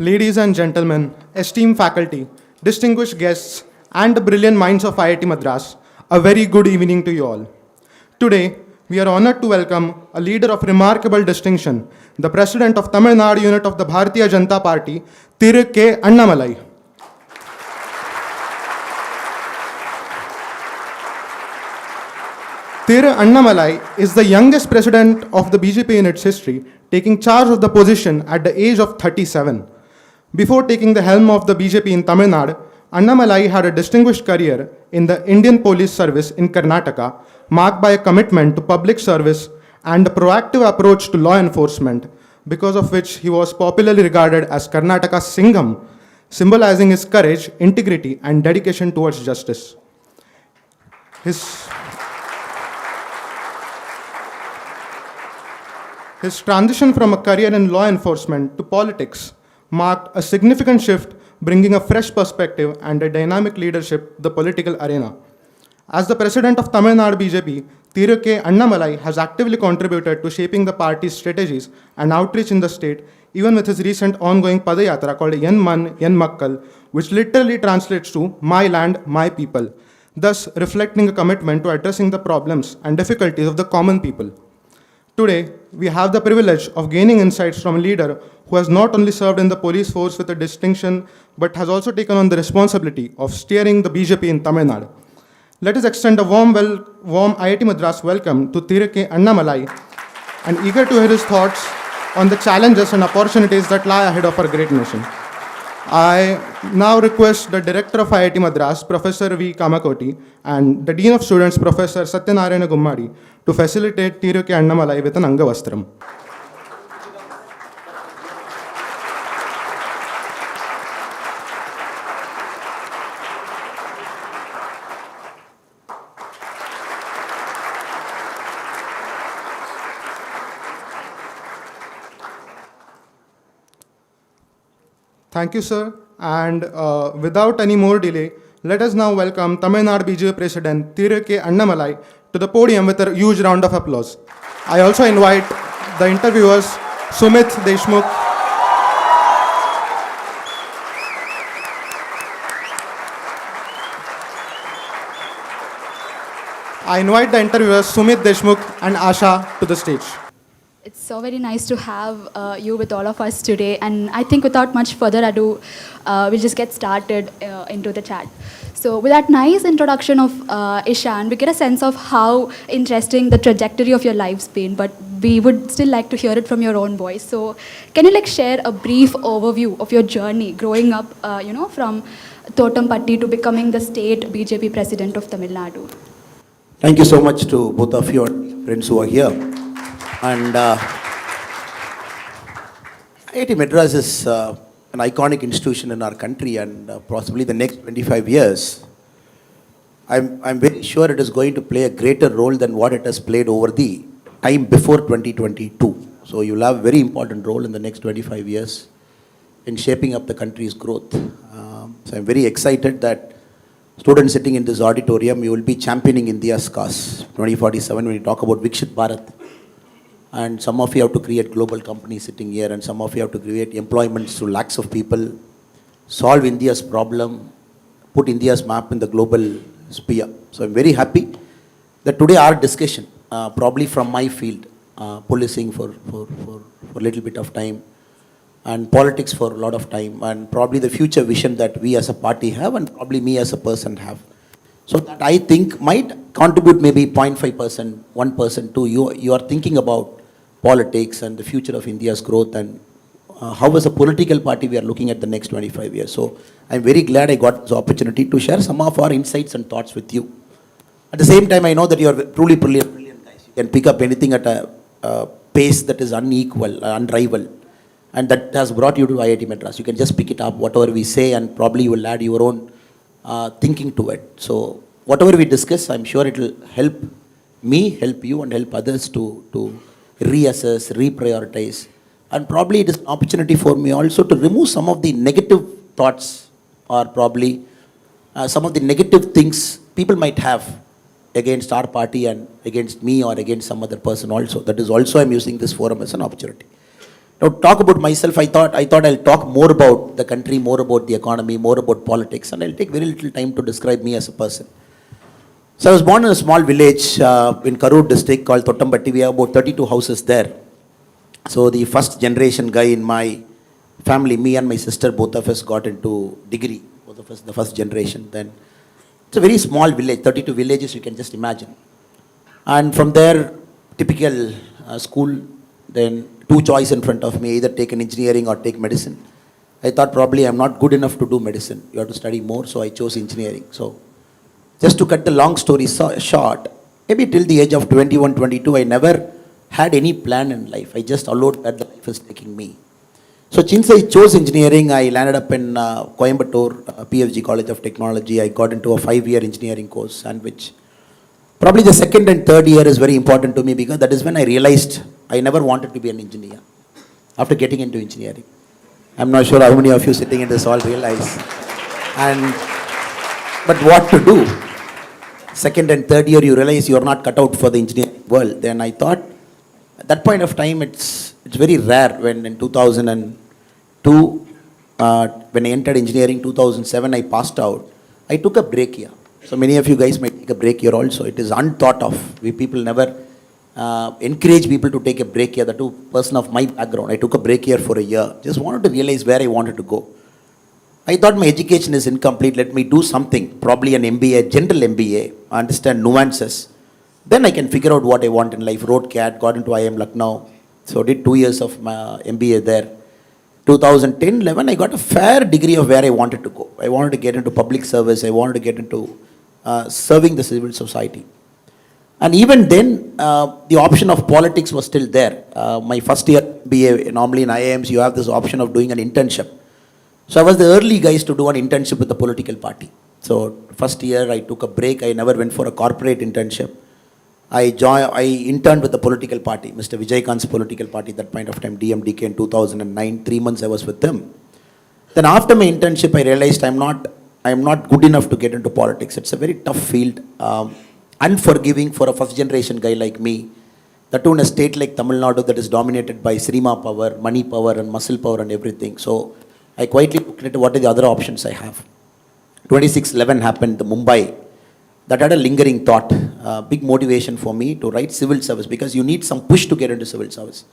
ladies and gentlemen, esteemed faculty, distinguished guests, and the brilliant minds of IIT Madras, a very good evening to you all. Today, we are honored to welcome a leader of remarkable distinction, the President of Tamil Nadu unit of the Bharatiya Janata Party, Thiru K. Annamalai. Thiru Annamalai is the youngest president of the BJP in its history, taking charge of the position at the age of 37. Before taking the helm of the BJP in Tamil Nadu, Annamalai had a distinguished career in the Indian Police Service in Karnataka, marked by a commitment to public service and a proactive approach to law enforcement, because of which he was popularly regarded as Karnataka's Singham, symbolizing his courage, integrity, and dedication towards justice. His transition from a career in law enforcement to politics marked a significant shift, bringing a fresh perspective and a dynamic leadership to the political arena. As the president of Tamil Nadu BJP, Thiru K. Annamalai has actively contributed to shaping the party's strategies and outreach in the state, even with his recent ongoing Padayatra called Yen Man, Yen Makkal, which literally translates to My Land, My People, thus reflecting a commitment to addressing the problems and difficulties of the common people. Today, we have the privilege of gaining insights from a leader who has not only served in the police force with a distinction, but has also taken on the responsibility of steering the BJP in Tamil Nadu. Let us extend a warm IIT Madras welcome to Thiru K. Annamalai, and eager to hear his thoughts on the challenges and opportunities that lie ahead of our great nation. I now request the Director of IIT Madras, Professor V. Kamakoti, and the Dean of Students, Professor Satyanarayana Gummadi, to facilitate Thiru K. Annamalai with an Angavastram. Thank you, sir. And without any more delay, let us now welcome Tamil Nadu BJP President Thiru K. Annamalai to the podium with a huge round of applause. I also invite the interviewers Sumit Deshmukh, and Asha to the stage. It's so very nice to have you with all of us today, and I think without much further ado, we'll just get started into the chat. So with that nice introduction of Ishan, we get a sense of how interesting the trajectory of your life's been, but we would still like to hear it from your own voice. So can you share a brief overview of your journey growing up, from Totampatti to becoming the state BJP president of Tamil Nadu? Thank you so much to both of you and friends who are here. And IIT Madras is an iconic institution in our country, and possibly the next 25 years, I'm very sure it is going to play a greater role than what it has played over the time before 2022. So you'll have a very important role in the next 25 years in shaping up the country's growth. So I'm very excited that students sitting in this auditorium, you will be championing India's cause 2047 when you talk about Vikshit Bharat. And some of you have to create global companies sitting here, and some of you have to create employments to lakhs of people, solve India's problem, put India's map in the global sphere. So I'm very happy that today our discussion, probably from my field, policing for a little bit of time, and politics for a lot of time, and probably the future vision that we as a party have, and probably me as a person have. So that I think might contribute maybe 0.5%, 1% to you are thinking about politics and the future of India's growth, and how as a political party we are looking at the next 25 years. So I'm very glad I got this opportunity to share some of our insights and thoughts with you. At the same time, I know that you are truly brilliant guys. You can pick up anything at a pace that is unequal, unrivaled, and that has brought you to IIT Madras. You can just pick it up, whatever we say, and probably you will add your own thinking to it. So whatever we discuss, I'm sure it will help me, help you, and help others to reassess, reprioritize. And probably it is an opportunity for me also to remove some of the negative thoughts, or probably some of the negative things people might have against our party and against me or against some other person also. That is also I'm using this forum as an opportunity. Now, talk about myself, I thought I'll talk more about the country, more about the economy, more about politics, and I'll take very little time to describe me as a person. So I was born in a small village in Karur district called Thottambatti. We have about 32 houses there. So the first generation guy in my family, me and my sister, both of us got into degree. Both of us, the first generation. Then it's a very small village, 32 villages, you can just imagine. And from there, typical school, then two choice in front of me, either take an engineering or take medicine. I thought probably I'm not good enough to do medicine. You have to study more, so I chose engineering. So just to cut the long story short, maybe till the age of 21, 22, I never had any plan in life. I just allowed that the life is taking me. So since I chose engineering, I landed up in Coimbatore, PFG College of Technology. I got into a 5-year engineering course, and which probably the second and third year is very important to me because that is when I realized I never wanted to be an engineer after getting into engineering. I'm not sure how many of you sitting in this hall realize. But what to do? Second and third year, you realize you're not cut out for the engineering world. Then I thought, at that point of time, it's very rare when in 2002, when I entered engineering, 2007, I passed out. I took a break here. So many of you guys might take a break here also. It is unthought of. We people never encourage people to take a break here. The two person of my background, I took a break here for a year. Just wanted to realize where I wanted to go. I thought my education is incomplete. Let me do something, probably an MBA, general MBA, understand nuances. Then I can figure out what I want in life. Wrote CAT, got into IIM Lucknow. So did 2 years of my MBA there. 2010-11, I got a fair degree of where I wanted to go. I wanted to get into public service. I wanted to get into serving the civil society. And even then, the option of politics was still there. My first year MBA, normally in IIMs, you have this option of doing an internship. So I was the early guys to do an internship with the political party. So first year I took a break. I never went for a corporate internship. I interned with the political party, Mr. Vijay-Kant's political party, at that point of time, DMDK in 2009. 3 months I was with them. Then after my internship, I realized I am not good enough to get into politics. It's a very tough field, unforgiving for a first generation guy like me. That too in a state like Tamil Nadu that is dominated by Srima power, money power and muscle power and everything. So I quietly looked at what are the other options I have. 26/11 happened, the Mumbai. That had a lingering thought, big motivation for me to write civil service because you need some push to get into civil service.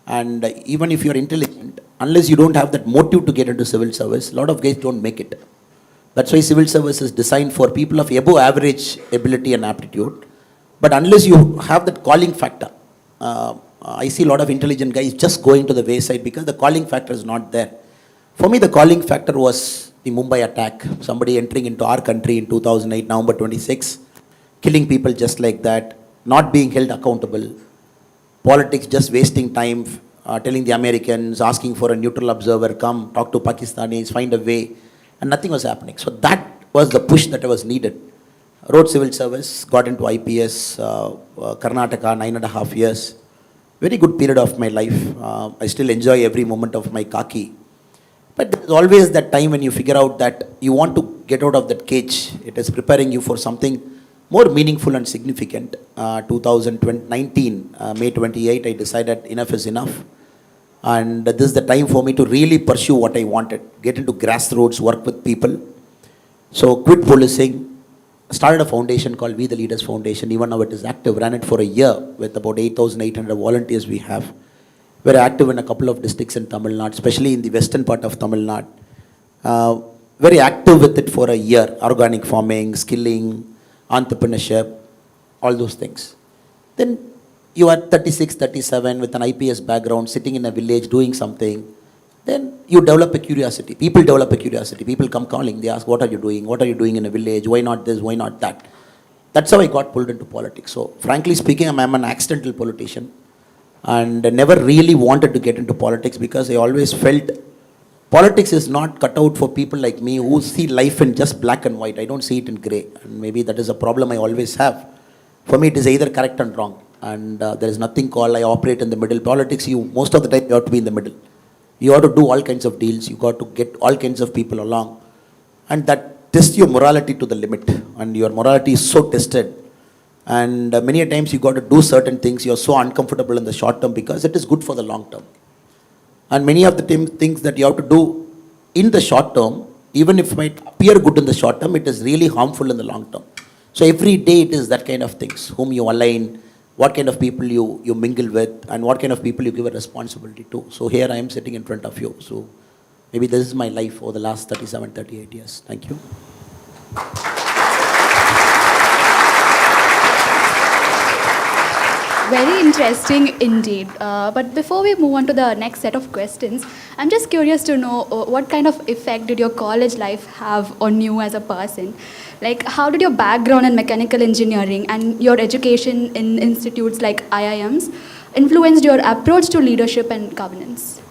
And even if you're intelligent, unless you don't have that motive to get into civil service, a lot of guys don't make it. That's why civil service is designed for people of above average ability and aptitude. But unless you have that calling factor, I see a lot of intelligent guys just going to the wayside because the calling factor is not there. For me, the calling factor was the Mumbai attack. Somebody entering into our country in 2008, November 26, killing people just like that, not being held accountable, politics just wasting time, telling the Americans, asking for a neutral observer, come talk to Pakistanis, find a way, and nothing was happening. So that was the push that was needed. Wrote civil service, got into IPS, Karnataka, 9.5 years. Very good period of my life. I still enjoy every moment of my khaki. But there's always that time when you figure out that you want to get out of that cage. It is preparing you for something more meaningful and significant. 2019, May 28, I decided enough is enough. And this is the time for me to really pursue what I wanted. Get into grassroots, work with people. So quit policing. Started a foundation called We the Leaders Foundation. Even now it is active. Ran it for a year with about 8,800 volunteers we have. Very active in a couple of districts in Tamil Nadu, especially in the western part of Tamil Nadu. Very active with it for a year. Organic farming, skilling, entrepreneurship, all those things. Then you are 36, 37 with an IPS background, sitting in a village doing something. Then you develop a curiosity. People develop a curiosity. People come calling. They ask, what are you doing? What are you doing in a village? Why not this? Why not that? That's how I got pulled into politics. So frankly speaking, I'm an accidental politician. And never really wanted to get into politics because I always felt politics is not cut out for people like me who see life in just black and white. I don't see it in grey. And maybe that is a problem I always have. For me, it is either correct and wrong. And there is nothing called I operate in the middle. Politics, most of the time you have to be in the middle. You have to do all kinds of deals. You got to get all kinds of people along. And that tests your morality to the limit. And your morality is so tested. And many a times you got to do certain things. You're so uncomfortable in the short term because it is good for the long term. And many of the things that you have to do in the short term, even if it might appear good in the short term, it is really harmful in the long term. So every day it is that kind of things, whom you align, what kind of people you mingle with, and what kind of people you give a responsibility to. So here I am sitting in front of you. So maybe this is my life over the last 37, 38 years. Thank you. Very interesting indeed. But before we move on to the next set of questions, I'm just curious to know what kind of effect did your college life have on you as a person? Like, how did your background in mechanical engineering and your education in institutes like IIMs influenced your approach to leadership and governance?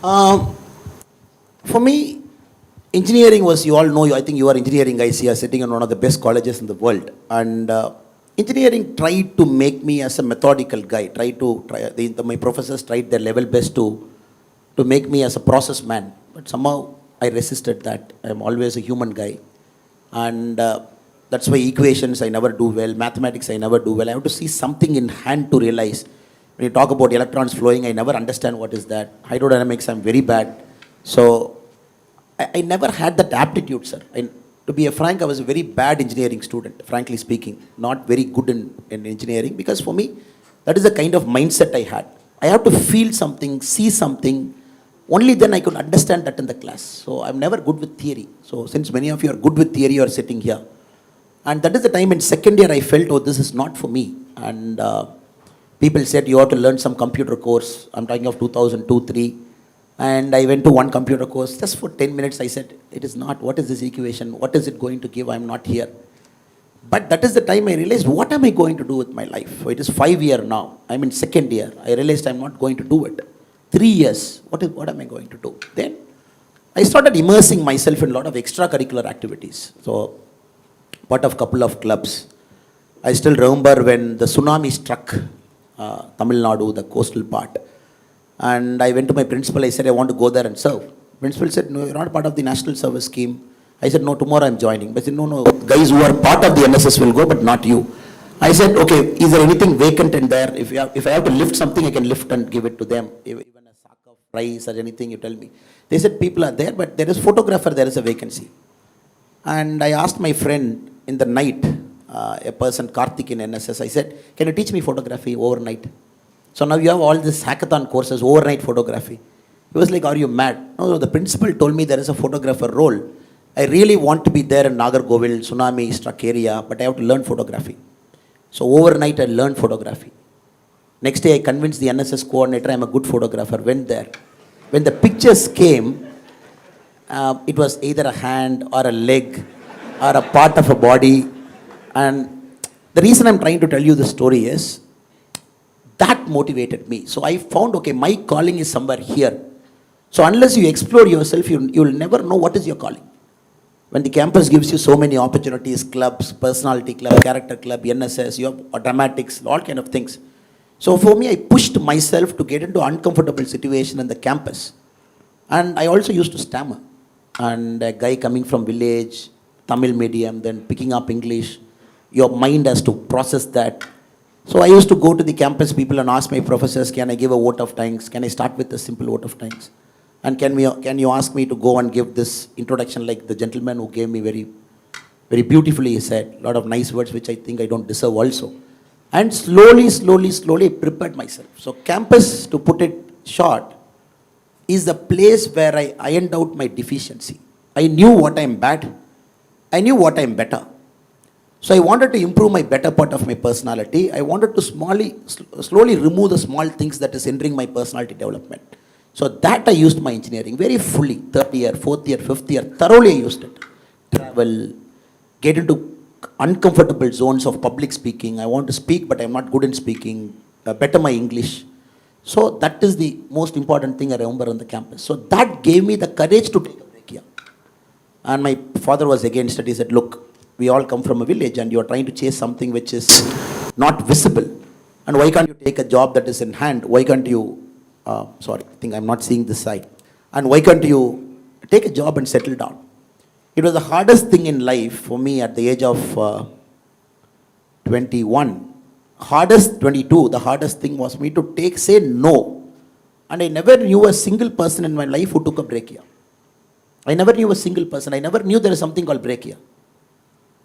For me, engineering was, you all know, I think you are engineering guys here, sitting in one of the best colleges in the world. And engineering tried to make me as a methodical guy, my professors tried their level best to make me as a process man. But somehow I resisted that. I'm always a human guy. And that's why equations I never do well, mathematics I never do well. I have to see something in hand to realize. When you talk about electrons flowing, I never understand what is that. Hydrodynamics, I'm very bad. So I never had that aptitude, sir. To be frank, I was a very bad engineering student, frankly speaking. Not very good in engineering, because for me, that is the kind of mindset I had. I have to feel something, see something. Only then I could understand that in the class. So I'm never good with theory. So since many of you are good with theory, you are sitting here. And that is the time in second year I felt, oh, this is not for me. And people said, you have to learn some computer course. I'm talking of 2002, 3. And I went to one computer course. Just for 10 minutes, I said, it is not. What is this equation? What is it going to give? I'm not here. But that is the time I realized, what am I going to do with my life? So it is 5 years now. I'm in second year. I realized I'm not going to do it. 3 years. What am I going to do? Then I started immersing myself in a lot of extracurricular activities. So part of a couple of clubs. I still remember when the tsunami struck Tamil Nadu, the coastal part. And I went to my principal, I said, I want to go there and serve. Principal said, no, you're not part of the national service scheme. I said, no, tomorrow I'm joining. But I said, no, guys who are part of the NSS will go, but not you. I said, okay, is there anything vacant in there? If I have to lift something, I can lift and give it to them. Even a sack of rice or anything, you tell me. They said, people are there, but there is photographer, there is a vacancy. And I asked my friend in the night, a person, Karthik in NSS, I said, can you teach me photography overnight? So now you have all these hackathon courses, overnight photography. He was like, are you mad? No, the principal told me there is a photographer role. I really want to be there in Nagargovil, tsunami struck area, but I have to learn photography. So overnight I learned photography. Next day I convinced the NSS coordinator I'm a good photographer, went there. When the pictures came, it was either a hand or a leg or a part of a body. And the reason I'm trying to tell you this story is, that motivated me. So I found, okay, my calling is somewhere here. So unless you explore yourself, you'll never know what is your calling. When the campus gives you so many opportunities, clubs, personality club, character club, NSS, you have dramatics, all kind of things. So for me, I pushed myself to get into uncomfortable situation in the campus. And I also used to stammer. And a guy coming from village, Tamil medium, then picking up English, your mind has to process that. So I used to go to the campus people and ask my professors, can I give a vote of thanks? Can I start with a simple vote of thanks? And can you ask me to go and give this introduction like the gentleman who gave me very, very beautifully, he said, a lot of nice words which I think I don't deserve also. And slowly, I prepared myself. So campus, to put it short, is the place where I ironed out my deficiency. I knew what I'm bad. I knew what I'm better. So I wanted to improve my better part of my personality. I wanted to slowly remove the small things that is hindering my personality development. So that I used my engineering very fully. Third year, fourth year, fifth year, thoroughly I used it. Travel, get into uncomfortable zones of public speaking. I want to speak, but I'm not good in speaking. Better my English. So that is the most important thing I remember on the campus. So that gave me the courage to take a break here. And my father was against it. He said, look, we all come from a village and you're trying to chase something which is not visible. And why can't you take a job that is in hand? Why can't you, sorry, I think I'm not seeing this side. And why can't you take a job and settle down? It was the hardest thing in life for me at the age of 21. 22, the hardest thing was for me to say no And I never knew a single person in my life who took a brachiia. I never knew a single person. I never knew there is something called brachiia.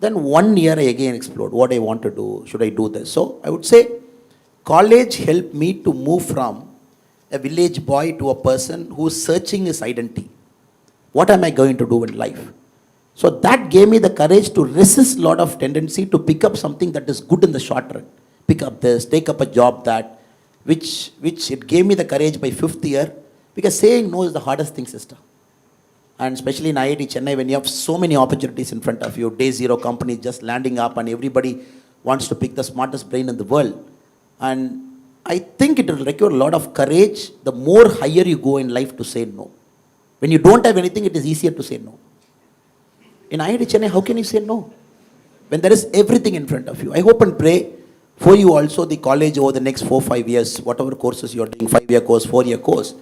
Then 1 year I again explored what I want to do. Should I do this? So I would say college helped me to move from a village boy to a person who is searching his identity. What am I going to do in life? So that gave me the courage to resist a lot of tendency to pick up something that is good in the short run. Pick up this, take up a job that, which it gave me the courage by 5th year, because saying no is the hardest thing, sister. And especially in IIT Chennai, when you have so many opportunities in front of you, day zero companies just landing up and everybody wants to pick the smartest brain in the world. And I think it will require a lot of courage the more higher you go in life to say no. When you don't have anything, it is easier to say no. In IIT Chennai, how can you say no? When there is everything in front of you. I hope and pray for you also the college over the next 4-5 years, whatever courses you are doing, 5-year course, 4-year course,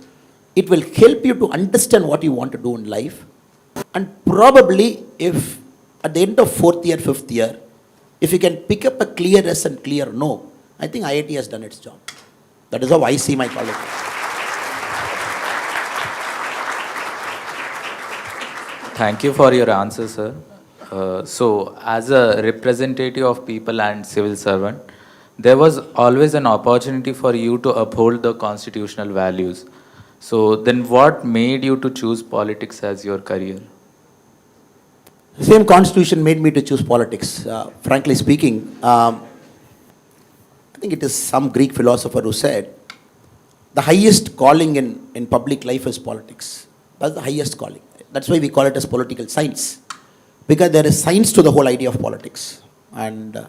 it will help you to understand what you want to do in life. And probably if at the end of 4th year, 5th year, if you can pick up a clear yes and clear no, I think IIT has done its job. That is how I see my college. Thank you for your answer, sir. So, as a representative of people and civil servant, there was always an opportunity for you to uphold the constitutional values. So, then what made you to choose politics as your career? The same constitution made me to choose politics. Frankly speaking, I think it is some Greek philosopher who said, the highest calling in public life is politics. That's the highest calling. That's why we call it as political science. Because there is science to the whole idea of politics. And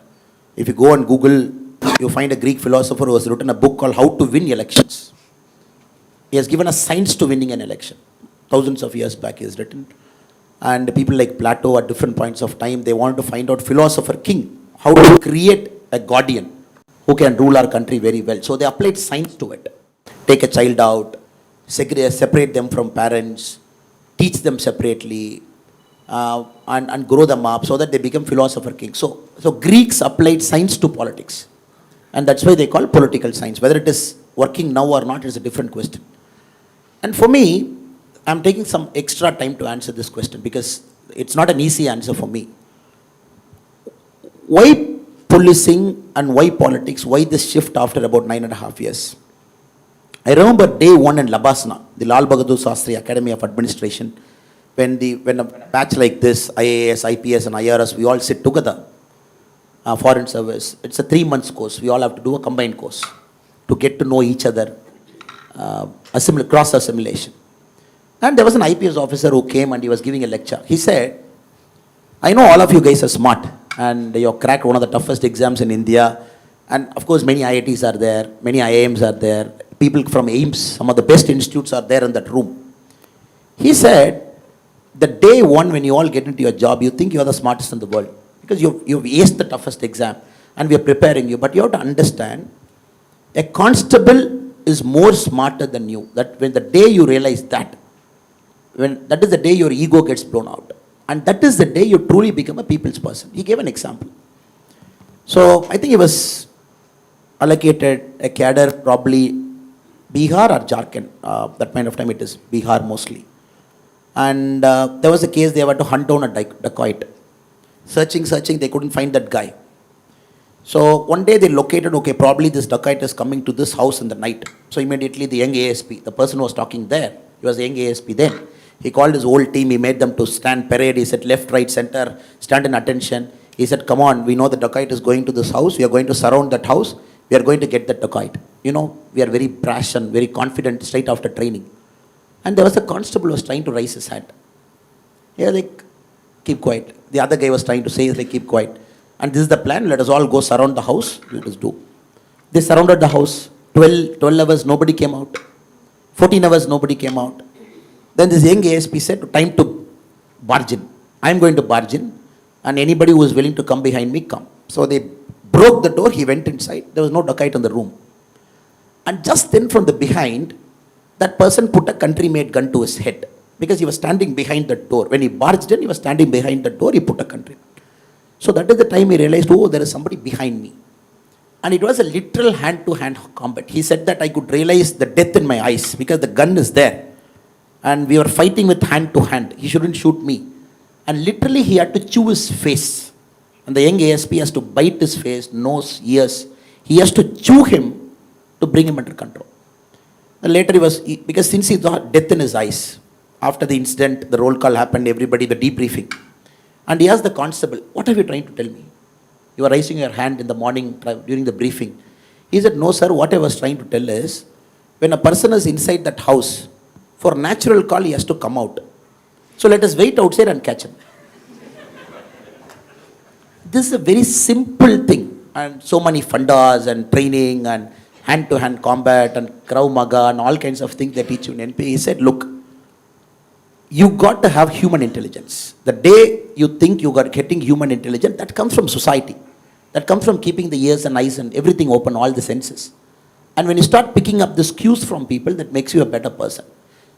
if you go on Google, you find a Greek philosopher who has written a book called How to Win Elections. He has given us science to winning an election. Thousands of years back he has written. And people like Plato at different points of time, they wanted to find out philosopher king, how to create a guardian who can rule our country very well. So they applied science to it. Take a child out, separate them from parents, teach them separately, and grow them up so that they become philosopher kings. So Greeks applied science to politics. And that's why they call political science. Whether it is working now or not is a different question. And for me, I'm taking some extra time to answer this question because it's not an easy answer for me. Why policing and why politics? Why this shift after about 9.5 years? I remember day 1 in Labasana, the Lal Bahadur Shastri Academy of Administration, when a batch like this, IAS, IPS and IRS, we all sit together, foreign service. It's a 3 months course. We all have to do a combined course to get to know each other, cross assimilation. And there was an IPS officer who came and he was giving a lecture. He said, I know all of you guys are smart and you have cracked one of the toughest exams in India. And of course, many IITs are there, many IIMs are there, people from AIMS, some of the best institutes are there in that room. He said, the day 1 when you all get into your job, you think you are the smartest in the world because you've aced the toughest exam and we are preparing you. But you have to understand, a constable is more smarter than you. That when the day you realize that, that is the day your ego gets blown out. And that is the day you truly become a people's person. He gave an example. So I think he was allocated a cadre, probably Bihar or Jharkhand. That point of time it is Bihar mostly. And there was a case they were to hunt down a dacoit. Searching, they couldn't find that guy. So one day they located, okay, probably this dacoit is coming to this house in the night. So immediately the young ASP, the person who was talking there, he was the young ASP then. He called his whole team, he made them to stand parade, he said left, right, center, stand in attention. He said, come on, we know the dacoit is going to this house, we are going to surround that house, we are going to get that dacoit. You know, we are very brash and very confident straight after training. And there was a constable who was trying to raise his hand. He was like, keep quiet. The other guy was trying to say, he's like, keep quiet. And this is the plan, let us all go surround the house, let us do. They surrounded the house, 12 hours, nobody came out. 14 hours, nobody came out. Then this young ASP said, time to barge in. I'm going to barge in, and anybody who is willing to come behind me, come. So they broke the door, he went inside, there was no dacoit in the room. And just then from the behind, that person put a country-made gun to his head, because he was standing behind the door. When he barged in, he was standing behind the door, he put a country. So that is the time he realized, oh, there is somebody behind me. And it was a literal hand-to-hand combat. He said that I could realize the death in my eyes because the gun is there. And we were fighting with hand-to-hand. He shouldn't shoot me. And literally he had to chew his face. And the young ASP has to bite his face, nose, ears. He has to chew him to bring him under control. And later because since he saw death in his eyes, after the incident, the roll call happened, everybody, the debriefing. And he asked the constable, what are you trying to tell me? You are raising your hand in the morning during the briefing. He said, no sir, what I was trying to tell is, when a person is inside that house, for natural call he has to come out. So let us wait outside and catch him. This is a very simple thing. And so many fundas and training and hand-to-hand combat and Krav Maga and all kinds of things they teach you in NP. He said, look, you got to have human intelligence. The day you think you are getting human intelligence, that comes from society. That comes from keeping the ears and eyes and everything open, all the senses. And when you start picking up these cues from people, that makes you a better person.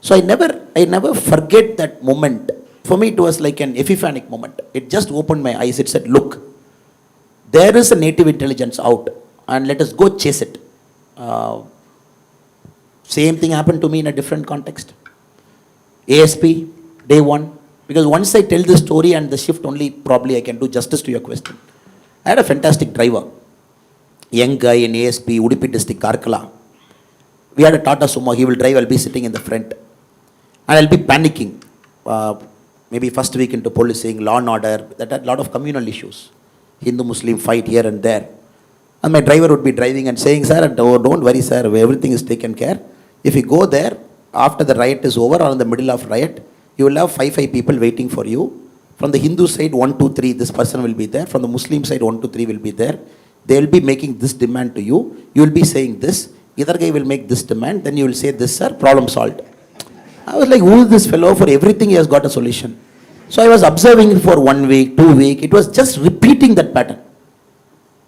So I never forget that moment. For me, it was like an epiphanic moment. It just opened my eyes. It said, look, there is a native intelligence out and let us go chase it. Same thing happened to me in a different context. ASP, day one. Because once I tell the story and the shift only, probably I can do justice to your question. I had a fantastic driver. Young guy in ASP, Udupi district, Karkala. We had a Tata Sumo. He will drive, I'll be sitting in the front. And I'll be panicking. Maybe first week into policing, law and order, that had a lot of communal issues. Hindu-Muslim fight here and there. And my driver would be driving and saying, sir, don't worry, sir, everything is taken care. If you go there, after the riot is over or in the middle of riot, you will have five people waiting for you. From the Hindu side, 1, 2, 3, this person will be there. From the Muslim side, 1, 2, 3 will be there. They will be making this demand to you. You will be saying this. Either guy will make this demand, then you will say this, sir, problem solved. I was like, who is this fellow? For everything he has got a solution. So I was observing for 1 week, 2 weeks. It was just repeating that pattern.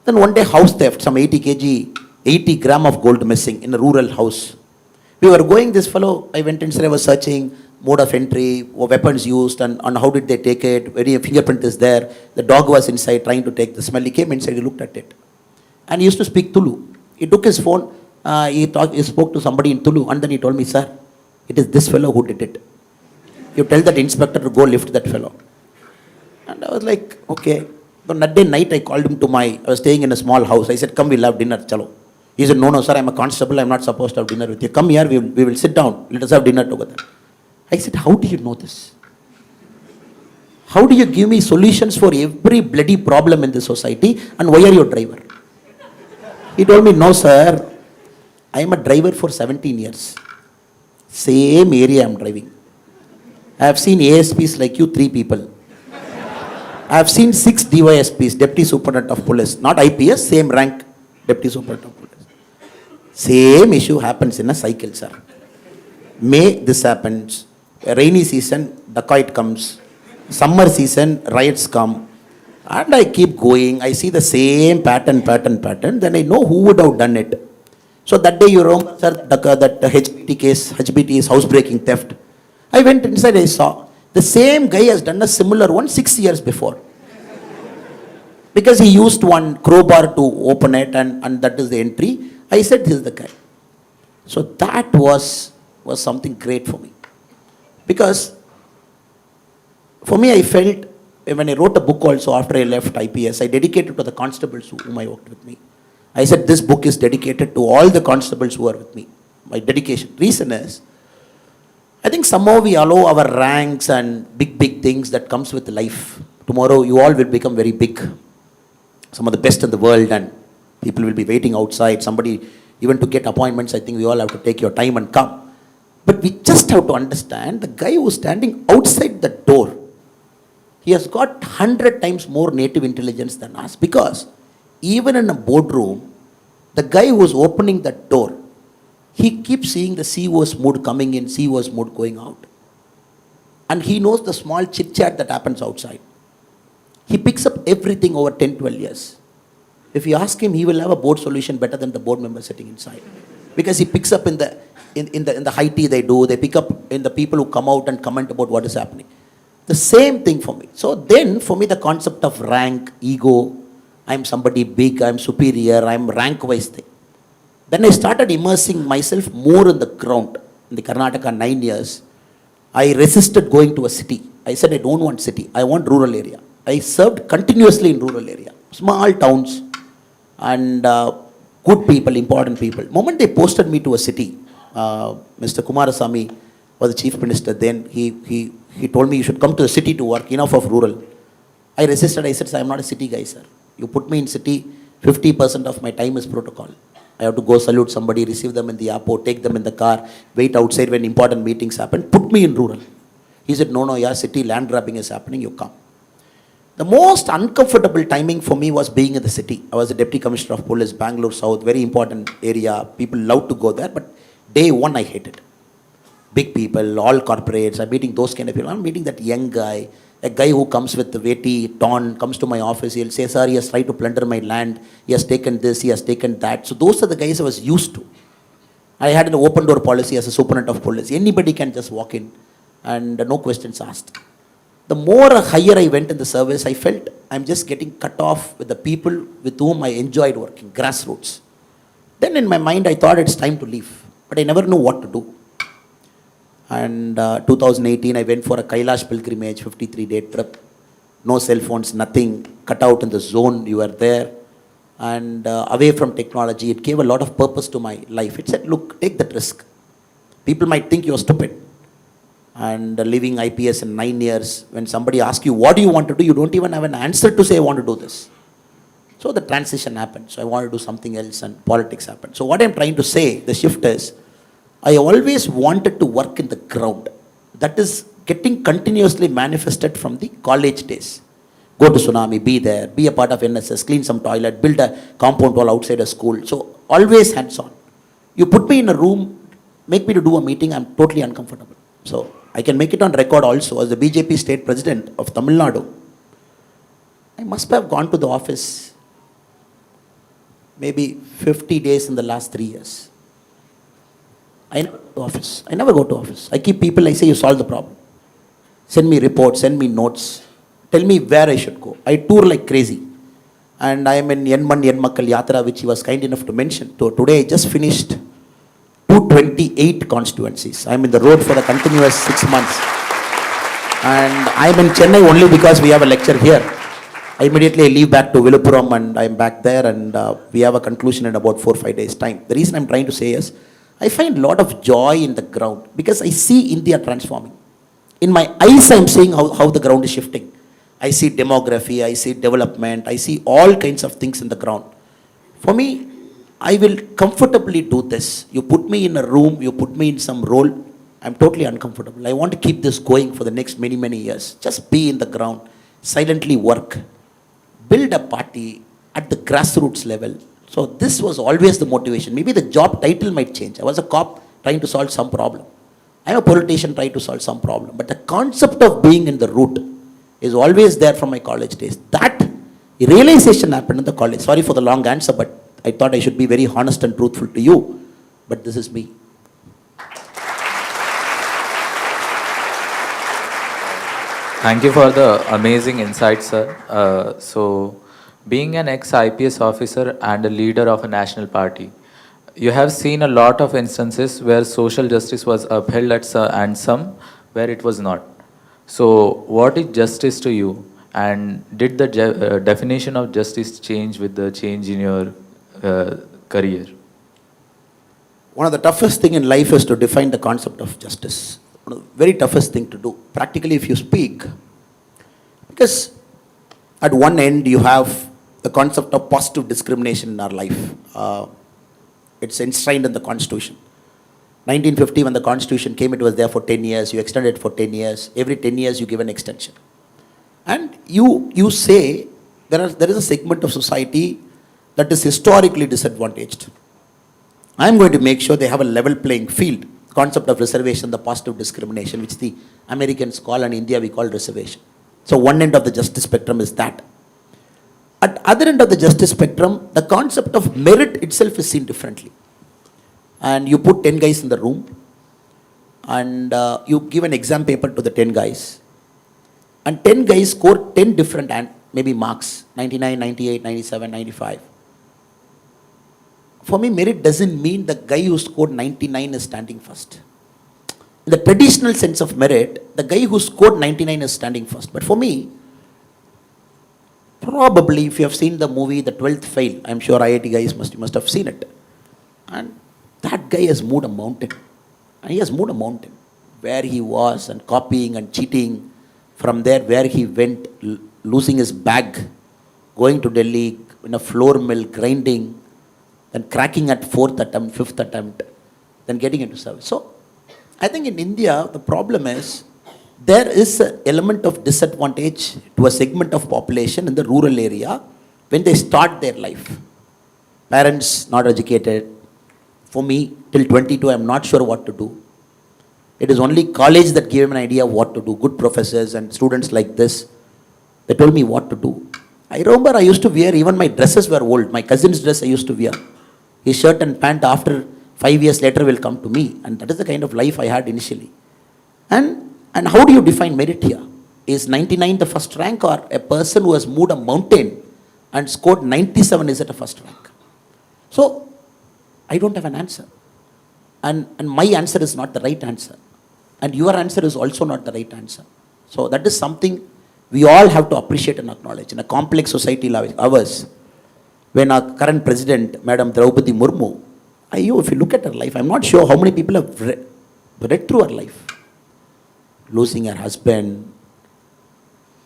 Then one day house theft, some 80 kg, 80 gram of gold missing in a rural house. We were going, this fellow, I went inside, I was searching mode of entry, weapons used and how did they take it, any fingerprint is there. The dog was inside trying to take the smell. He came inside, he looked at it. And he used to speak Tulu. He took his phone, he spoke to somebody in Tulu and then he told me, sir, it is this fellow who did it. You tell that inspector to go lift that fellow. And I was like, okay. But that day night I called him to I was staying in a small house. I said, come, we'll have dinner, chalo. He said, no, sir, I'm a constable, I'm not supposed to have dinner with you. Come here, we will sit down, let us have dinner together. I said, how do you know this? How do you give me solutions for every bloody problem in the society and why are you a driver? He told me, no, sir, I am a driver for 17 years. Same area I am driving. I have seen ASPs like you, 3 people. I have seen 6 DYSPs, Deputy Superintendent of Police, not IPS, same rank, Deputy Superintendent of Police. Same issue happens in a cycle, sir. May, this happens. A rainy season, dacoit comes. Summer season, riots come. And I keep going. I see the same pattern. Then I know who would have done it. So that day you remember, sir, that HBT case, HBT is housebreaking theft. I went inside, I saw. The same guy has done a similar one 6 years before. Because he used one crowbar to open it and that is the entry. I said, this is the guy. So that was something great for me. Because for me, I felt, when I wrote a book also after I left IPS, I dedicated to the constables whom I worked with me. I said, this book is dedicated to all the constables who are with me. My dedication. Reason is, I think somehow we allow our ranks and big things that comes with life. Tomorrow you all will become very big. Some of the best in the world and people will be waiting outside. Somebody, even to get appointments, I think we all have to take your time and come. But we just have to understand the guy who's standing outside the door, he has got 100 times more native intelligence than us. Because even in a boardroom, the guy who's opening that door, he keeps seeing the CEO's mood coming in, CEO's mood going out. And he knows the small chit-chat that happens outside. He picks up everything over 10, 12 years. If you ask him, he will have a board solution better than the board member sitting inside. Because he picks up in the high tea they do, they pick up in the people who come out and comment about what is happening. The same thing for me. So then, for me, the concept of rank, ego, I'm somebody big, I'm superior, I'm rank-wise thing. Then I started immersing myself more in the ground. In the Karnataka 9 years, I resisted going to a city. I said, I don't want city, I want rural area. I served continuously in rural area, small towns, and good people, important people. Moment they posted me to a city, Mr. Kumarasamy was the chief minister then, he told me you should come to the city to work, enough of rural. I resisted, I said, sir, I'm not a city guy, sir. You put me in city, 50% of my time is protocol. I have to go salute somebody, receive them in the airport, take them in the car, wait outside when important meetings happen. Put me in rural. He said, no, yeah, city land grabbing is happening, you come. The most uncomfortable timing for me was being in the city. I was the Deputy Commissioner of Police, Bangalore South, very important area. People love to go there, but day one I hated. Big people, all corporates, I'm meeting those kind of people. I'm meeting that young guy, a guy who comes with the veti, torn, comes to my office, he'll say, sir, he has tried to plunder my land, he has taken this, he has taken that. So those are the guys I was used to. I had an open door policy as a superintendent of police. Anybody can just walk in and no questions asked. The more higher I went in the service, I felt I'm just getting cut off with the people with whom I enjoyed working, grassroots. Then in my mind, I thought it's time to leave, but I never knew what to do. And 2018, I went for a Kailash pilgrimage, 53-day trip. No cell phones, nothing, cut out in the zone, you were there. And away from technology, it gave a lot of purpose to my life. It said, look, take that risk. People might think you're stupid. And leaving IPS in 9 years, when somebody asks you, what do you want to do? You don't even have an answer to say, I want to do this. So the transition happened. So I want to do something else and politics happened. So what I'm trying to say, the shift is, I always wanted to work in the ground. That is getting continuously manifested from the college days. Go to Tsunami, be there, be a part of NSS, clean some toilet, build a compound wall outside a school. So always hands-on. You put me in a room, make me to do a meeting, I'm totally uncomfortable. So I can make it on record also as the BJP state president of Tamil Nadu. I must have gone to the office maybe 50 days in the last 3 years. I never go to office. I never go to office. I keep people, I say, you solve the problem. Send me reports, send me notes. Tell me where I should go. I tour like crazy. And I am in Yenman Yenmakkal Yatra, which he was kind enough to mention. So today I just finished 228 constituencies. I am in the road for the continuous 6 months. And I am in Chennai only because we have a lecture here. I immediately leave back to Viluppuram and I am back there and we have a conclusion in about 4 or 5 days' time. The reason I am trying to say is, I find a lot of joy in the ground because I see India transforming. In my eyes, I am seeing how the ground is shifting. I see demography, I see development, I see all kinds of things in the ground. For me, I will comfortably do this. You put me in a room, you put me in some role, I'm totally uncomfortable. I want to keep this going for the next many, many years. Just be in the ground, silently work, build a party at the grassroots level. So this was always the motivation. Maybe the job title might change. I was a cop trying to solve some problem. I'm a politician trying to solve some problem. But the concept of being in the root is always there from my college days. That realization happened in the college. Sorry for the long answer, but I thought I should be very honest and truthful to you. But this is me. Thank you for the amazing insight, sir. So, being an ex-IPS officer and a leader of a national party, you have seen a lot of instances where social justice was upheld and some where it was not. So, what is justice to you? And did the definition of justice change with the change in your career? One of the toughest thing in life is to define the concept of justice. One of the very toughest thing to do. Practically, if you speak, because at one end you have the concept of positive discrimination in our life. It's enshrined in the Constitution. 1950, when the Constitution came, it was there for 10 years. You extended it for 10 years. Every 10 years, you give an extension. And you say there is a segment of society that is historically disadvantaged. I'm going to make sure they have a level playing field. The concept of reservation, the positive discrimination, which the Americans call, and India we call reservation. So one end of the justice spectrum is that. At other end of the justice spectrum, the concept of merit itself is seen differently. And you put 10 guys in the room and you give an exam paper to the 10 guys. And 10 guys score 10 different maybe marks, 99, 98, 97, 95. For me, merit doesn't mean the guy who scored 99 is standing first. In the traditional sense of merit, the guy who scored 99 is standing first. But for me, probably if you have seen the movie The 12th Fail, I'm sure IIT guys must have seen it. And that guy has moved a mountain. And he has moved a mountain where he was and copying and cheating. From there, where he went, losing his bag, going to Delhi in a flour mill, grinding, then cracking at fourth attempt, fifth attempt, then getting into service. So, I think in India, the problem is there is an element of disadvantage to a segment of population in the rural area when they start their life. Parents not educated. For me, till 22, I'm not sure what to do. It is only college that gave me an idea of what to do. Good professors and students like this, they told me what to do. I remember I used to wear, even my dresses were old. My cousin's dress I used to wear. His shirt and pant after 5 years later will come to me. And that is the kind of life I had initially. And how do you define merit here? Is 99 the first rank, or a person who has moved a mountain and scored 97 is at a first rank? So, I don't have an answer. And my answer is not the right answer. And your answer is also not the right answer. So that is something we all have to appreciate and acknowledge. In a complex society like ours, when our current president, Madam Draupadi Murmu, if you look at her life, I'm not sure how many people have read through her life. Losing her husband,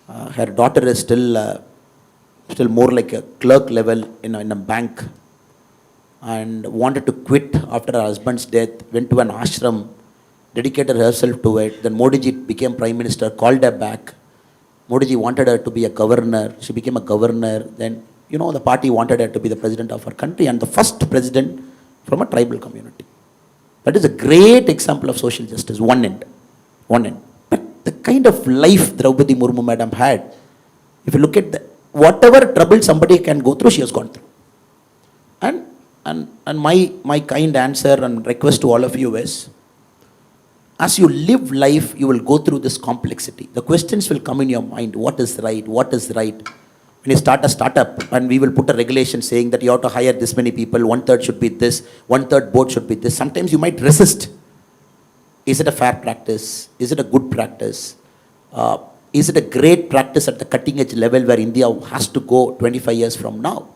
her daughter is still more like a clerk level in a bank, and wanted to quit after her husband's death, went to an ashram, dedicated herself to it. Then Modi ji became Prime Minister, called her back. Modi ji wanted her to be a governor. She became a governor. Then, the party wanted her to be the president of our country, and the first president from a tribal community. That is a great example of social justice, one end. But the kind of life Draupadi Murmu madam had, if you look at whatever trouble somebody can go through, she has gone through. And my kind answer and request to all of you is, as you live life, you will go through this complexity. The questions will come in your mind. What is right? What is right? When you start a startup and we will put a regulation saying that you have to hire this many people, 1/3 should be this, 1/3 board should be this. Sometimes you might resist. Is it a fair practice? Is it a good practice? Is it a great practice at the cutting edge level where India has to go 25 years from now?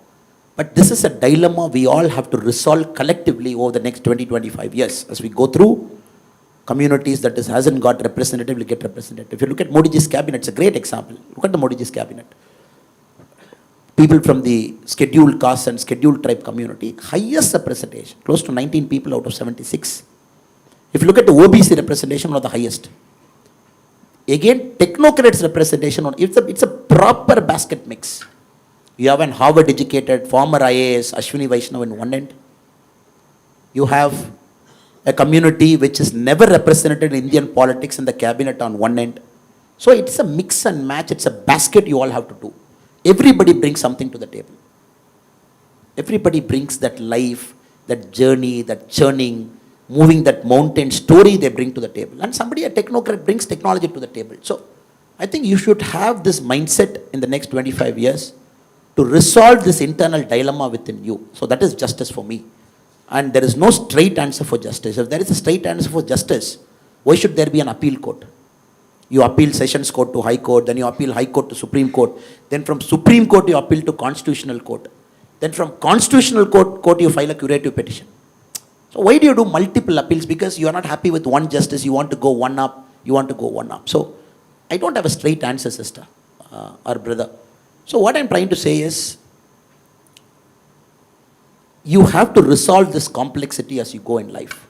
But this is a dilemma we all have to resolve collectively over the next 20-25 years. As we go through, communities that hasn't got representative will get representative. If you look at Modi ji's cabinet, it's a great example. Look at the Modi ji's cabinet. People from the scheduled caste and scheduled tribe community, highest representation, close to 19 people out of 76. If you look at the OBC representation, one of the highest. Again, technocrats representation, it's a proper basket mix. You have an Harvard educated former IAS, Ashwini Vaishnav in one end. You have a community which is never represented in Indian politics in the cabinet on one end. So it's a mix and match, it's a basket you all have to do. Everybody brings something to the table. Everybody brings that life, that journey, that churning, moving that mountain story they bring to the table. And somebody, a technocrat, brings technology to the table. So I think you should have this mindset in the next 25 years to resolve this internal dilemma within you. So that is justice for me. And there is no straight answer for justice. If there is a straight answer for justice, why should there be an appeal court? You appeal Sessions Court to High Court, then you appeal High Court to Supreme Court, then from Supreme Court you appeal to Constitutional Court, then from Constitutional Court you file a curative petition. So why do you do multiple appeals? Because you are not happy with one justice, you want to go one up, So I don't have a straight answer, sister or brother. So what I'm trying to say is, you have to resolve this complexity as you go in life.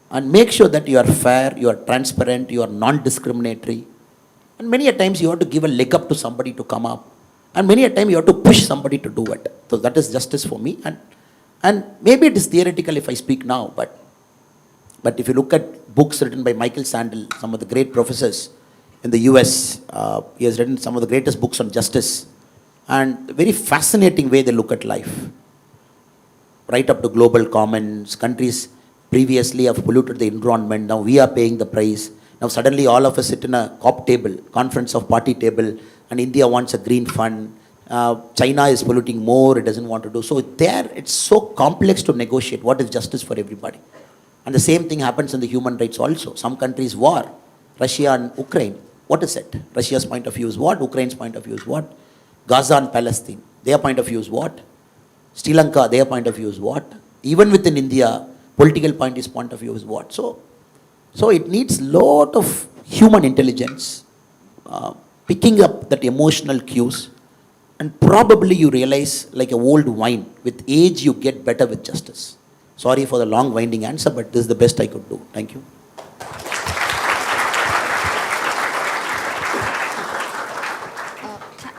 And make sure that you are fair, you are transparent, you are non-discriminatory. And many a times you have to give a leg up to somebody to come up. And many a time you have to push somebody to do it. So that is justice for me. And maybe it is theoretical if I speak now, but if you look at books written by Michael Sandel, some of the great professors in the US, he has written some of the greatest books on justice. And very fascinating way they look at life. Right up to global commons, countries previously have polluted the environment, now we are paying the price. Now suddenly all of us sit in a COP table, conference of party table, and India wants a green fund. China is polluting more, it doesn't want to do. So there, it's so complex to negotiate what is justice for everybody. And the same thing happens in the human rights also. Some countries war, Russia and Ukraine. What is it? Russia's point of view is what? Ukraine's point of view is what? Gaza and Palestine, their point of view is what? Sri Lanka, their point of view is what? Even within India, political point of view is what? So it needs lot of human intelligence, picking up that emotional cues, and probably you realize, like a old wine, with age you get better with justice. Sorry for the long winding answer, but this is the best I could do. Thank you.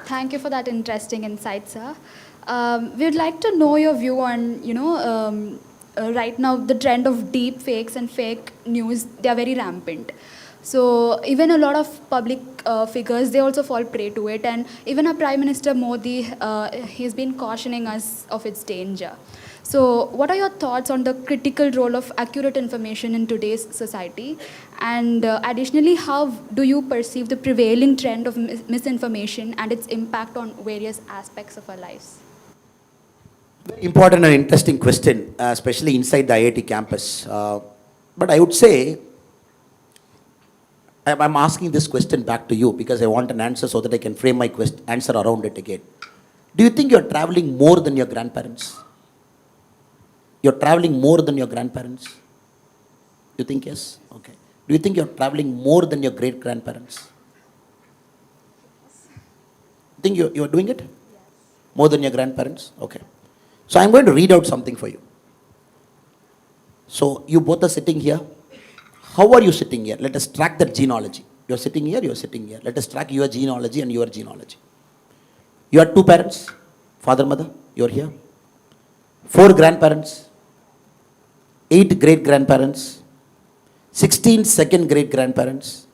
Thank you for that interesting insight, sir. We would like to know your view on, right now the trend of deep fakes and fake news, they are very rampant. So even a lot of public figures, they also fall prey to it. And even our Prime Minister Modi, he's been cautioning us of its danger. So what are your thoughts on the critical role of accurate information in today's society? And additionally, how do you perceive the prevailing trend of misinformation and its impact on various aspects of our lives? Very important and interesting question, especially inside the IIT campus. But I would say, I'm asking this question back to you because I want an answer so that I can frame my answer around it again. Do you think you're traveling more than your grandparents? You're traveling more than your grandparents? You think yes? Okay. Do you think you're traveling more than your great-grandparents? Think you're doing it? Yes. More than your grandparents? Okay. So I'm going to read out something for you. So you both are sitting here. How are you sitting here? Let us track that genealogy. You're sitting here, you're sitting here. Let us track your genealogy and your genealogy. You had 2 parents, father, mother, you're here. 4 grandparents, 8 great-grandparents, 16 second great-grandparents,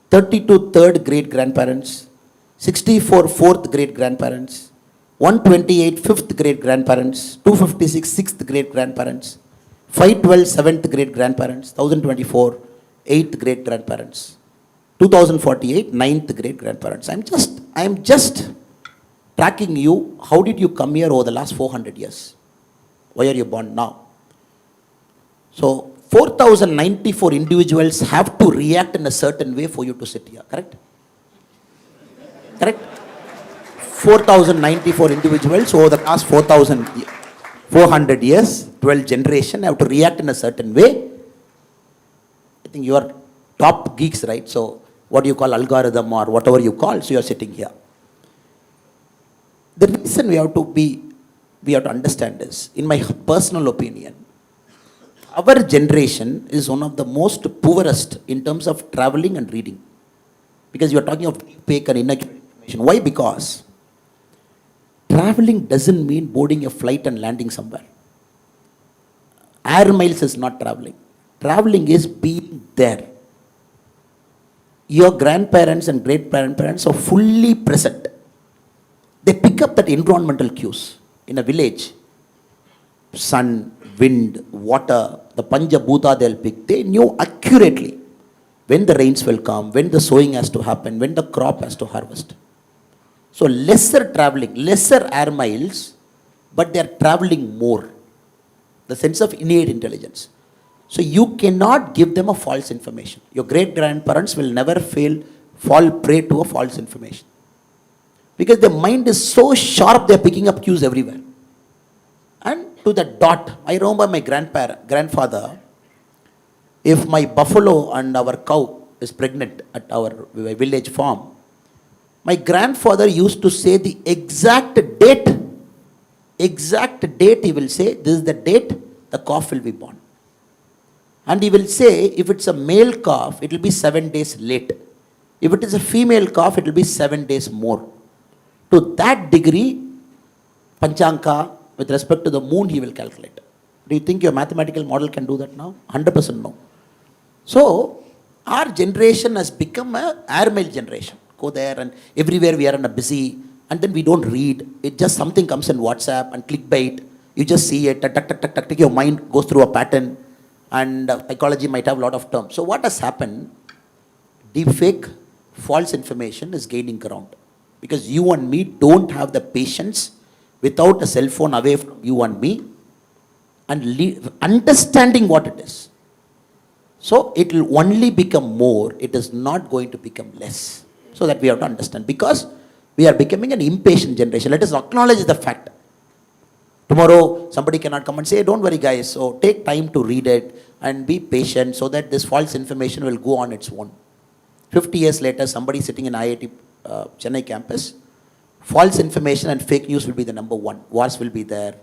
32 third great-grandparents, 64 fourth great-grandparents, 128 fifth great-grandparents, 256 sixth great-grandparents, 512 seventh great-grandparents, 1024 eighth great-grandparents, 2048 ninth great-grandparents. I am just tracking you. How did you come here over the last 400 years? Why are you born now? So 4094 individuals have to react in a certain way for you to sit here, correct? Correct? 4094 individuals over the last 400 years, 12 generation have to react in a certain way. I think you are top geeks, right? So what do you call algorithm or whatever you call, so you are sitting here. The reason we have to understand is, in my personal opinion, our generation is one of the most poorest in terms of traveling and reading. Because you are talking of fake and inaccurate information. Why? Because traveling doesn't mean boarding a flight and landing somewhere. Air miles is not traveling. Traveling is being there. Your grandparents and great-grandparents are fully present. They pick up that environmental cues in a village. Sun, wind, water, the Pancha Bhuta they'll pick. They knew accurately when the rains will come, when the sowing has to happen, when the crop has to harvest. So lesser traveling, lesser air miles, but they are traveling more. The sense of innate intelligence. So you cannot give them a false information. Your great-grandparents will never fall prey to a false information. Because their mind is so sharp, they are picking up cues everywhere. And to the dot, I remember my grandfather, if my buffalo and our cow is pregnant at our village farm, my grandfather used to say the exact date he will say, this is the date the calf will be born. And he will say, if it's a male calf, it will be 7 days late. If it is a female calf, it will be 7 days more. To that degree, Panchanka, with respect to the moon, he will calculate. Do you think your mathematical model can do that now? 100% no. So, our generation has become an airmail generation. Go there and everywhere we are in a busy, and then we don't read. It just something comes in WhatsApp and clickbait. You just see it, your mind goes through a pattern, and psychology might have a lot of terms. So what has happened? Deepfake, false information is gaining ground. Because you and me don't have the patience without a cell phone away from you and me and understanding what it is. So it will only become more, it is not going to become less. So that we have to understand, because we are becoming an impatient generation. Let us acknowledge the fact. Tomorrow somebody cannot come and say, don't worry guys, so take time to read it and be patient so that this false information will go on its own. 50 years later, somebody sitting in IIT Chennai campus, false information and fake news will be the number one. Wars will be there.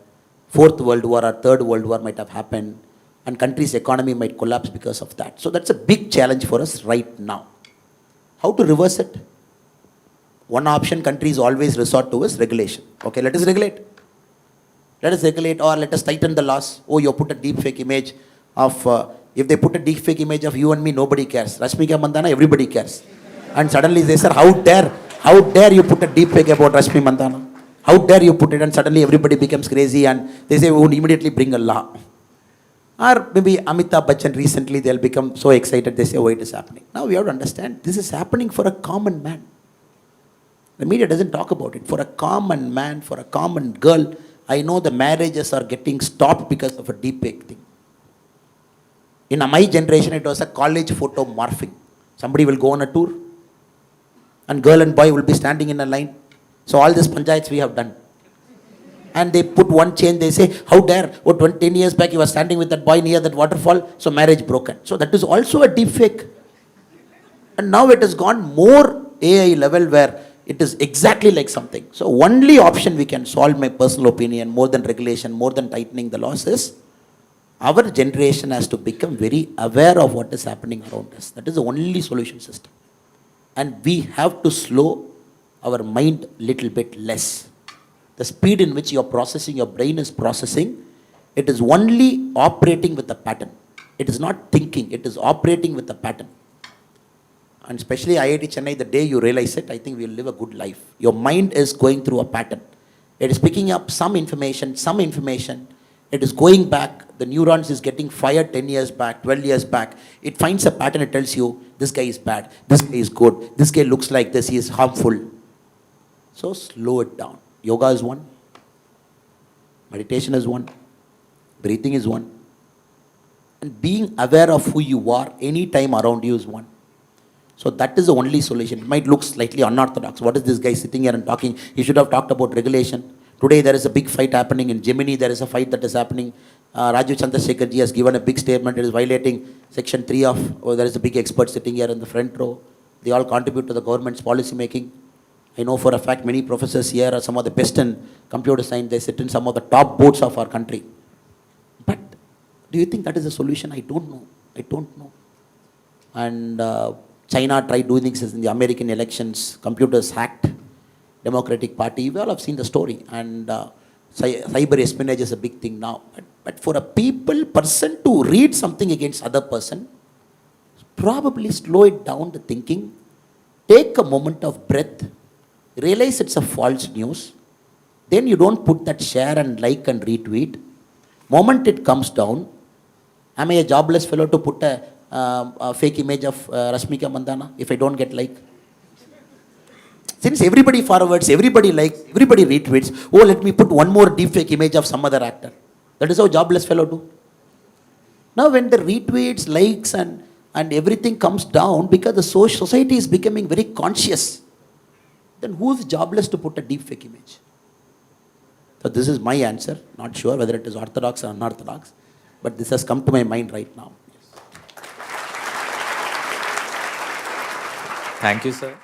Fourth World War or Third World War might have happened, and country's economy might collapse because of that. So that's a big challenge for us right now. How to reverse it? One option countries always resort to is regulation. Okay, let us regulate. Let us regulate, or let us tighten the laws. Oh, you put a deep fake image of, if they put a deep fake image of you and me, nobody cares. Rashmika Mandana, everybody cares. And suddenly they say, how dare you put a deep fake about Rashmi Mandana? How dare you put it? And suddenly everybody becomes crazy and they say, we would immediately bring a law. Or maybe Amitabh Bachchan recently, they'll become so excited, they say, oh, it is happening. Now we have to understand, this is happening for a common man. The media doesn't talk about it. For a common man, for a common girl, I know the marriages are getting stopped because of a deep fake thing. In my generation, it was a college photo morphing. Somebody will go on a tour, and girl and boy will be standing in a line. So all these panchayats we have done. And they put one chain, they say, how dare, 10 years back you were standing with that boy near that waterfall, so marriage broken. So that is also a deep fake. And now it has gone more AI level where it is exactly like something. So only option we can solve, my personal opinion, more than regulation, more than tightening the laws, is our generation has to become very aware of what is happening around us. That is the only solution system. And we have to slow our mind little bit less. The speed in which you are processing, your brain is processing, it is only operating with a pattern. It is not thinking, it is operating with a pattern. And especially IIT Chennai, the day you realize it, I think we will live a good life. Your mind is going through a pattern. It is picking up some information, it is going back, the neurons is getting fired 10 years back, 12 years back. It finds a pattern, it tells you, this guy is bad, this guy is good, this guy looks like this, he is harmful. So slow it down. Yoga is one, meditation is one, breathing is one, and being aware of who you are any time around you is one. So that is the only solution. It might look slightly unorthodox. What is this guy sitting here and talking? He should have talked about regulation. Today there is a big fight happening in Gemini. There is a fight that is happening. Rajiv Chandrasekhar ji has given a big statement. It is violating Section 3 of, there is a big expert sitting here in the front row. They all contribute to the government's policy making. I know for a fact many professors here are some of the best in computer science. They sit in some of the top boards of our country. But do you think that is a solution? I don't know. I don't know. And China tried doing this in the American elections. Computers hacked Democratic Party. We all have seen the story. And cyber espionage is a big thing now. But for a person to read something against other person, probably slow it down, the thinking, take a moment of breath, realize it's a false news, then you don't put that share and like and retweet. Moment it comes down, am I a jobless fellow to put a fake image of Rashmika Mandana if I don't get like? Since everybody forwards, everybody likes, everybody retweets, oh, let me put one more deep fake image of some other actor. That is how jobless fellow do. Now when the retweets, likes and everything comes down because the society is becoming very conscious, then who is jobless to put a deep fake image? So this is my answer. Not sure whether it is orthodox or unorthodox, but this has come to my mind right now. Thank you, sir.